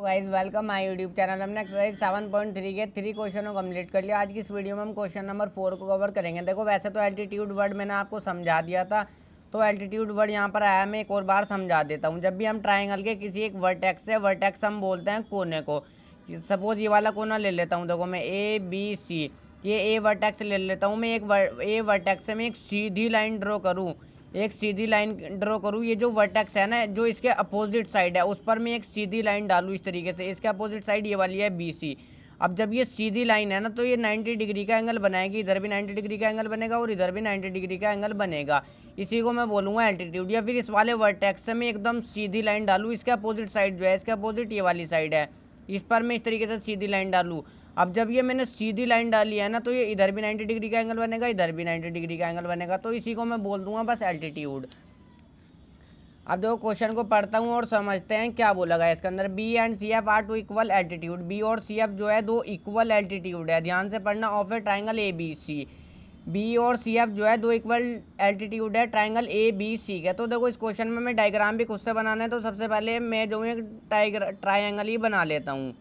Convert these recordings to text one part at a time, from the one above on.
Guys welcome my YouTube channel. हमने exercise 7.3 के 3 क्वेश्चनों को कंप्लीट कर लिया। आज की इस वीडियो में हम क्वेश्चन नंबर 4 को कवर करेंगे। देखो वैसे तो एल्टीट्यूड वर्ड मैंने आपको समझा दिया था, तो एल्टीट्यूड वर्ड यहाँ पर आया, मैं एक और बार समझा देता हूँ। जब भी हम ट्राइंगल के किसी एक वर्टेक्स से, वर्टेक्स हम बोलते हैं कोने को। सपोज ये वाला कोना ले लेता हूँ, देखो मैं ABC, ये ए वर्टेक्स ले लेता हूँ। मैं एक ए वर्टेक्स से मैं एक सीधी लाइन ड्रॉ करूँ, एक सीधी लाइन ड्रॉ करूँ। ये जो वर्टेक्स है ना, जो इसके अपोजिट साइड है, उस पर मैं एक सीधी लाइन डालूँ इस तरीके से। इसके अपोजिट साइड ये वाली है BC। अब जब ये सीधी लाइन है ना, तो ये 90 डिग्री का एंगल बनाएगी। इधर भी 90 डिग्री का एंगल बनेगा और इधर भी 90 डिग्री का एंगल बनेगा। इसी को मैं बोलूँगा एल्टीट्यूड। या फिर इस वाले वर्टेक्स से मैं एकदम सीधी लाइन डालूँ, इसके अपोजिट साइड जो है, इसके अपोजिट ये वाली साइड है, इस पर मैं इस तरीके से सीधी लाइन डालूँ। अब जब ये मैंने सीधी लाइन डाली है ना, तो ये इधर भी 90 डिग्री का एंगल बनेगा, इधर भी 90 डिग्री का एंगल बनेगा। तो इसी को मैं बोल दूंगा बस एल्टीट्यूड। अब देखो क्वेश्चन को पढ़ता हूँ और समझते हैं क्या बोला गया इसके अंदर। B and C F are two equal altitude. B और सी एफ जो है दो इक्वल एल्टीट्यूड है, ध्यान से पढ़ना, of a triangle ABC। B और सी एफ जो है दो इक्वल एल्टीट्यूड है ट्राइंगल ABC के। तो देखो इस क्वेश्चन में मैं डायग्राम भी खुद से बनाना है, तो सबसे पहले मैं जो एक ट्राइंगल ही बना लेता हूँ।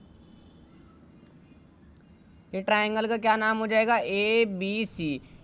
ये ट्राइंगल का क्या नाम हो जाएगा, ABC।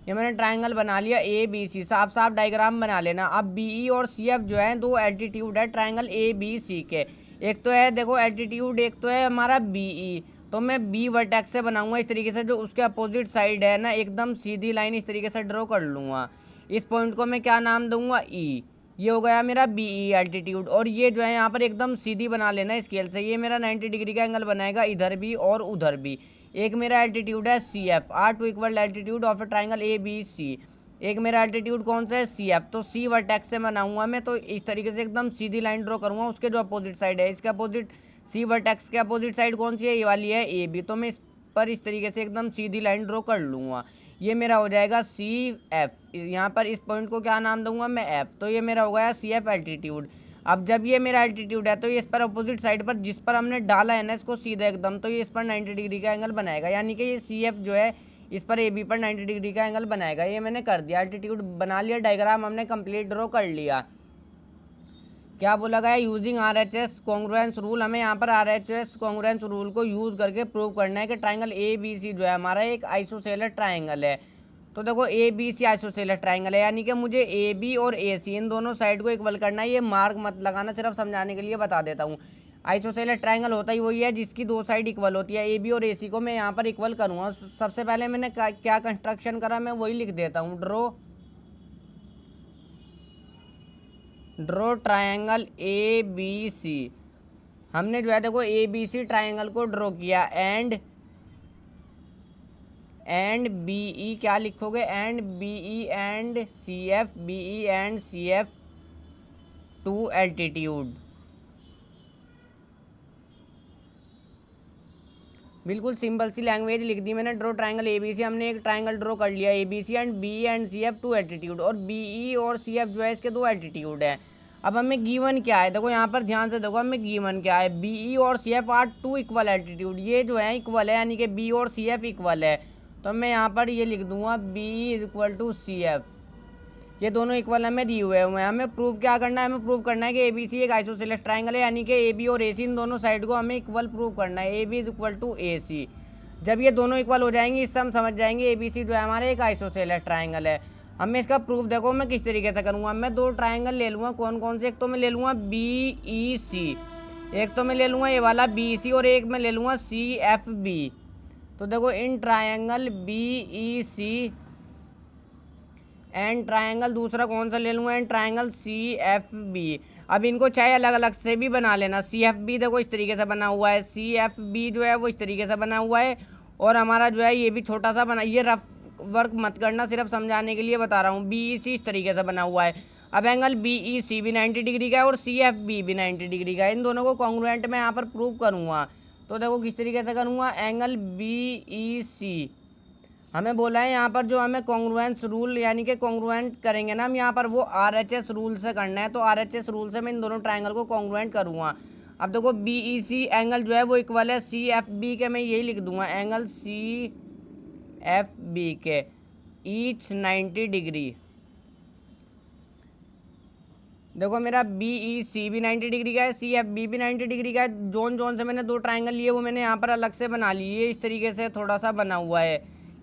ये मैंने ट्राइंगल बना लिया ABC, साफ साफ डायग्राम बना लेना। अब BE और CF जो है दो एल्टीट्यूड है ट्राइंगल ABC के। एक तो है देखो एल्टीट्यूड, एक तो है हमारा BE। तो मैं B वर्टेक्स से बनाऊंगा इस तरीके से, जो उसके अपोजिट साइड है ना, एकदम सीधी लाइन इस तरीके से ड्रॉ कर लूँगा। इस पॉइंट को मैं क्या नाम दूंगा, E। ये हो गया मेरा BE एल्टीट्यूड। और ये जो है यहाँ पर एकदम सीधी बना लेना स्केल से। ये मेरा 90 डिग्री का एंगल बनाएगा, इधर भी और उधर भी। एक मेरा एल्टीट्यूड है CF, are two equal altitude of a triangle ABC। एक मेरा एल्टीट्यूड कौन सा है, CF। तो C वर्टेक्स से बनाऊंगा मैं, तो इस तरीके से एकदम सीधी लाइन ड्रॉ करूंगा उसके जो अपोजिट साइड है। इसके अपोजिट, C वर्टेक्स के अपोजिट साइड कौन सी है, ये वाली है AB। तो मैं इस पर इस तरीके से एकदम सीधी लाइन ड्रॉ कर लूँगा। ये मेरा हो जाएगा CF। यहाँ पर इस पॉइंट को क्या नाम दूंगा मैं, F। तो ये मेरा हो गया CF एल्टीट्यूड। अब जब ये मेरा एल्टीट्यूड है, तो ये इस पर अपोजिट साइड पर जिस पर हमने डाला है ना इसको सीधा एकदम, तो ये इस पर 90 डिग्री का एंगल बनाएगा। यानी कि ये CF जो है इस पर AB पर 90 डिग्री का एंगल बनाएगा। ये मैंने कर दिया, एल्टीट्यूड बना लिया, डायग्राम हमने कंप्लीट ड्रॉ कर लिया। क्या बोला गया, यूजिंग RHS कॉन्ग्रुएंस रूल। हमें यहाँ पर RHS कॉन्ग्रुएंस रूल को यूज़ करके प्रूव करना है कि ट्राइंगल ABC जो है हमारा एक आइसोसेलेस ट्राइंगल है। तो देखो ABC आइसोसेलेस ट्राइंगल है, यानी कि मुझे AB और AC इन दोनों साइड को इक्वल करना है। ये मार्क मत लगाना, सिर्फ समझाने के लिए बता देता हूँ। आइसोसेलेस ट्राइंगल होता ही वही है जिसकी दो साइड इक्वल होती है। AB और AC को मैं यहाँ पर इक्वल करूँगा। सबसे पहले मैंने क्या कंस्ट्रक्शन करा, मैं वही लिख देता हूँ। Draw triangle ABC। हमने जो है देखो ABC ट्राइंगल को ड्रॉ किया। एंड BE क्या लिखोगे, and BE and CF, BE and CF two altitude. बिल्कुल सिंपल सी लैंग्वेज लिख दी मैंने। ड्रॉ ट्राइंगल ABC, हमने एक ट्राइंगल ड्रॉ कर लिया ABC and BE and CF two altitude. और BE और CF जो है इसके दो एल्टीट्यूड है। अब हमें गिवन क्या है, देखो यहाँ पर ध्यान से देखो, हमें गिवन क्या है, BE और CF are two equal altitude. ये जो है इक्वल है, यानी कि B और CF इक्वल है। तो मैं यहाँ पर ये लिख दूंगा BE is equal to CF। ये दोनों इक्वल हमें दिए हुए हैं। हमें प्रूव क्या करना है, हमें प्रूव करना है कि ABC एक आइसोसेलेस ट्राइंगल है, यानी कि AB और AC इन दोनों साइड को हमें इक्वल प्रूव करना है। AB is equal to AC। जब ये दोनों इक्वल हो जाएंगे, इससे हम समझ जाएंगे ABC जो है हमारा एक आइसोसेलेस ट्राइंगल है। अब मैं इसका प्रूफ देखो मैं किस तरीके से करूँगा। मैं दो ट्राइंगल ले लूँगा, कौन कौन से, एक तो मैं ले लूँगा BEC, एक तो मैं ले लूँगा ये वाला BC, और एक मैं ले लूँगा CFB। तो देखो in triangle BEC and triangle दूसरा कौन सा ले लूँगा, एंड ट्राइंगल CFB। अब इनको चाहे अलग अलग से भी बना लेना। CFB देखो इस तरीके से बना हुआ है, CFB जो है वो इस तरीके से बना हुआ है, और हमारा जो है ये भी छोटा सा बना। ये रफ वर्क मत करना, सिर्फ समझाने के लिए बता रहा हूँ। BEC इस तरीके से बना हुआ है। अब एंगल BEC भी 90 डिग्री का है और CFB भी 90 डिग्री का है। इन दोनों को कॉन्ग्रुएंट मैं यहाँ पर प्रूव करूँगा। तो देखो किस तरीके से करूँगा, एंगल BEC हमें बोला है यहाँ पर जो हमें कॉन्ग्रुएंस रूल, यानी कि कॉन्ग्रुएंट करेंगे ना हम यहाँ पर, वो RHS रूल से करना है। तो RHS रूल से मैं इन दोनों ट्राइंगल को कॉन्ग्रुएंट करूँगा। अब देखो BEC एंगल जो है वो इक्वल है CFB के, मैं यही लिख दूंगा, एंगल CFB के ईच 90 डिग्री। देखो मेरा बी ई सी भी 90 डिग्री का है, सी एफ बी भी 90 डिग्री का है। जोन जोन से मैंने दो ट्राइंगल लिए वो मैंने यहाँ पर अलग से बना लिए, इस तरीके से थोड़ा सा बना हुआ है।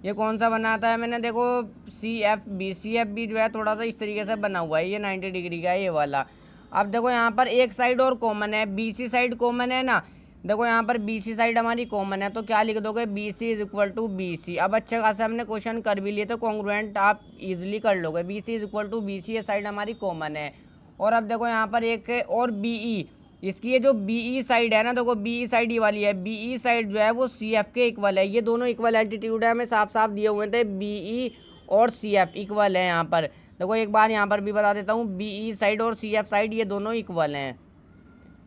ये कौन सा बनाता है मैंने, देखो सी एफ बी जो है थोड़ा सा इस तरीके से बना हुआ है, ये 90 डिग्री का है ये वाला। अब देखो यहाँ पर एक साइड और कॉमन है, बी सी साइड कॉमन है ना। देखो यहाँ पर बी सी साइड हमारी कॉमन है, तो क्या लिख दोगे, B C is equal to B C. अब अच्छे खासे हमने क्वेश्चन कर भी लिए तो कॉन्ग्रुएंट आप इजिली कर लोगे। B C is equal to B C, ये साइड हमारी कॉमन है। और अब देखो यहाँ पर एक और बी ई, इसकी ये जो बी ई साइड है ना, देखो बी ई साइड ये वाली है, बी ई साइड जो है वो सी एफ के इक्वल है। ये दोनों इक्वल एल्टीट्यूड है, हमें साफ साफ दिए हुए थे, बी ई और सी एफ इक्वल है यहाँ पर। देखो एक बार यहाँ पर भी बता देता हूँ, बी ई साइड और सी एफ साइड ये दोनों इक्वल हैं,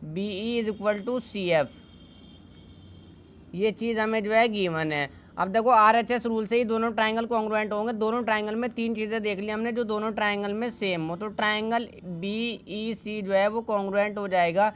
B E is equal to C F, ये चीज़ हमें जो है गिवन है। अब देखो आरएचएस रूल से ही दोनों ट्राइंगल कॉन्ग्रुएंट होंगे। दोनों ट्राइंगल में तीन चीज़ें देख ली हमने जो दोनों ट्राइंगल में सेम हो, तो ट्राइंगल बी ई सी जो है वो कॉन्ग्रुएंट हो जाएगा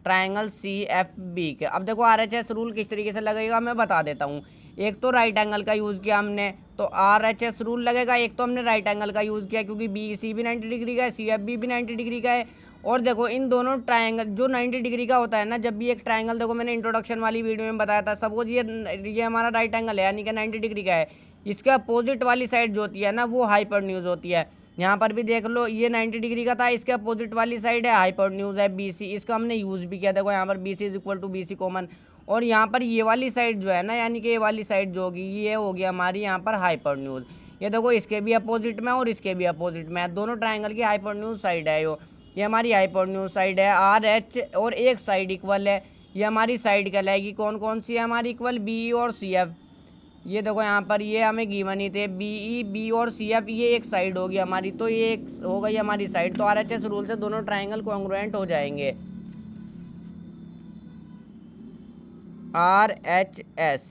ट्राइंगल सी एफ बी के। अब देखो आरएचएस रूल किस तरीके से लगेगा मैं बता देता हूँ। एक तो राइट एंगल का यूज़ किया हमने, तो आरएचएस रूल लगेगा। एक तो हमने राइट एंगल का यूज़ किया क्योंकि बी सी भी 90 डिग्री का है, सी एफ बी भी 90 डिग्री का है। और देखो इन दोनों ट्रायंगल जो 90 डिग्री का होता है ना, जब भी एक ट्रायंगल, देखो मैंने इंट्रोडक्शन वाली वीडियो में बताया था, सपोज ये हमारा राइट एंगल है यानी कि 90 डिग्री का है, इसके अपोजिट वाली साइड जो होती है ना वो हाइपोटेन्यूज होती है। यहाँ पर भी देख लो ये 90 डिग्री का था, इसके अपोजिट वाली साइड है हाइपोटेन्यूज है बी सी, इसका हमने यूज़ भी किया। देखो यहाँ पर B C is equal to B C common, और यहाँ पर ये वाली साइड जो है ना यानी कि ये वाली साइड जो होगी ये होगी हमारी यहाँ पर हाइपोटेन्यूज। ये देखो इसके भी अपोजिट में और इसके भी अपोजिट में, दोनों ट्राइंगल की हाइपोटेन्यूज साइड है ये हमारी हाइपोटेन्यूज साइड है आर एच, और एक साइड इक्वल है, ये हमारी साइड कहलाएगी। कौन कौन सी है हमारी इक्वल, बी ई और सी एफ। ये देखो यहाँ पर ये हमें गिवन ही थे, बी ई बी और सी एफ, ये एक साइड होगी हमारी, तो ये एक हो गई हमारी साइड। तो आर एच एस रूल से दोनों ट्राइंगल कॉन्ग्रुएंट हो जाएंगे। R H S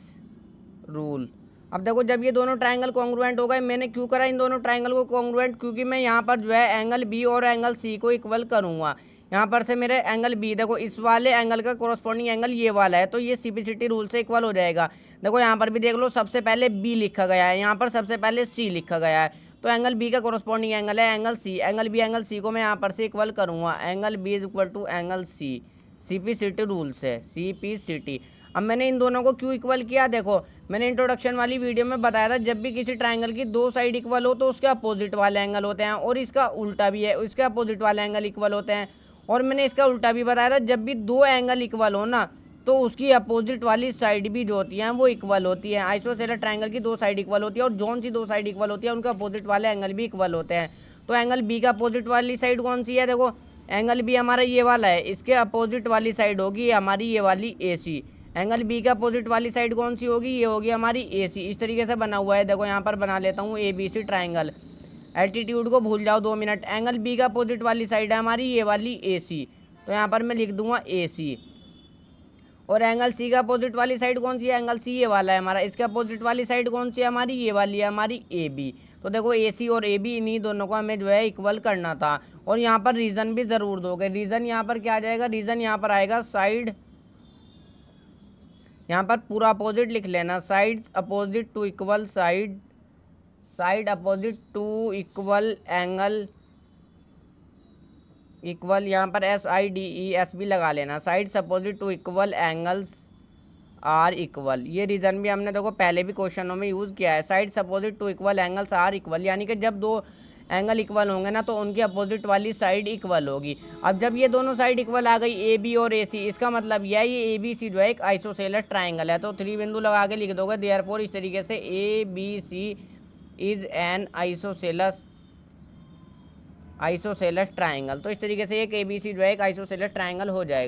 rule. अब देखो जब ये दोनों ट्राइंगल कॉन्ग्रुएंट हो गए, मैंने क्यों करा इन दोनों ट्राइंगल को कॉन्ग्रुएंट, क्योंकि मैं यहाँ पर जो है एंगल बी और एंगल सी को इक्वल करूँगा। यहाँ पर से मेरे एंगल बी, देखो इस वाले एंगल का कोरस्पॉन्डिंग एंगल ये वाला है, तो ये सीपीसीटी रूल से इक्वल हो जाएगा। देखो यहाँ पर भी देख लो, सबसे पहले बी लिखा गया है, यहाँ पर सबसे पहले सी लिखा गया है, तो एंगल बी का कोरस्पॉन्डिंग एंगल है एंगल सी। एंगल सी को मैं यहाँ पर से इक्वल करूँगा, angle B is equal to angle C, CPCT rule से, सीपीसीटी। अब मैंने इन दोनों को क्यों इक्वल किया, देखो मैंने इंट्रोडक्शन वाली वीडियो में बताया था, जब भी किसी ट्राइंगल की दो साइड इक्वल हो तो उसके अपोजिट वाले एंगल होते हैं, और इसका उल्टा भी है, उसके अपोजिट वाले एंगल इक्वल होते हैं। और मैंने इसका उल्टा भी बताया था, जब भी दो एंगल इक्वल हो ना तो उसकी अपोजिट वाली साइड भी जो होती हैं वो इक्वल होती है। आइसोसेलेस ट्राइंगल की दो साइड इक्वल होती है, और जोन सी दो साइड इक्वल होती है उनके अपोजिट वाले एंगल भी इक्वल होते हैं। तो एंगल बी का अपोजिट वाली साइड कौन सी है, देखो एंगल बी हमारा ये वाला है, इसके अपोजिट वाली साइड होगी हमारी ये वाली ए सी। एंगल बी का अपोजिट वाली साइड कौन सी होगी, ये होगी हमारी ए सी। इस तरीके से बना हुआ है। देखो यहाँ पर बना लेता हूँ A B C triangle, altitude को भूल जाओ 2 मिनट। एंगल बी का अपोजिट वाली साइड है हमारी ये वाली ए सी, तो यहाँ पर मैं लिख दूंगा ए सी। और एंगल सी का अपोजिट वाली साइड कौन सी है, एंगल सी ये वाला है हमारा, इसके अपोजिट वाली साइड कौन सी है हमारी, ये वाली है हमारी ए बी। तो देखो ए सी और ए बी इन्हीं दोनों को हमें जो है इक्वल करना था। और यहाँ पर रीज़न भी ज़रूर दोगे, रीज़न यहाँ पर क्या आ जाएगा, रीज़न यहाँ पर आएगा साइड, यहाँ पर पूरा अपोजिट लिख लेना, side opposite to equal side, side opposite to equal angle equal, यहाँ पर S I D E S भी लगा लेना, sides opposite to equal angles are equal. ये रीज़न भी हमने देखो पहले भी क्वेश्चनों में यूज़ किया है, sides opposite to equal angles are equal, यानी कि जब दो एंगल इक्वल होंगे ना तो उनकी अपोजिट वाली साइड इक्वल होगी। अब जब ये दोनों साइड इक्वल आ गई ए बी और ए सी, इसका मतलब यह है ये ए बी सी जो है एक आइसोसेलेस ट्राइंगल है, तो 3 बिंदु लगा के लिख दोगे, देयरफॉर इस तरीके से A B C is an isosceles triangle. तो इस तरीके से एक ए बी सी जो है एक आइसोसेलेस ट्राइंगल हो जाएगा।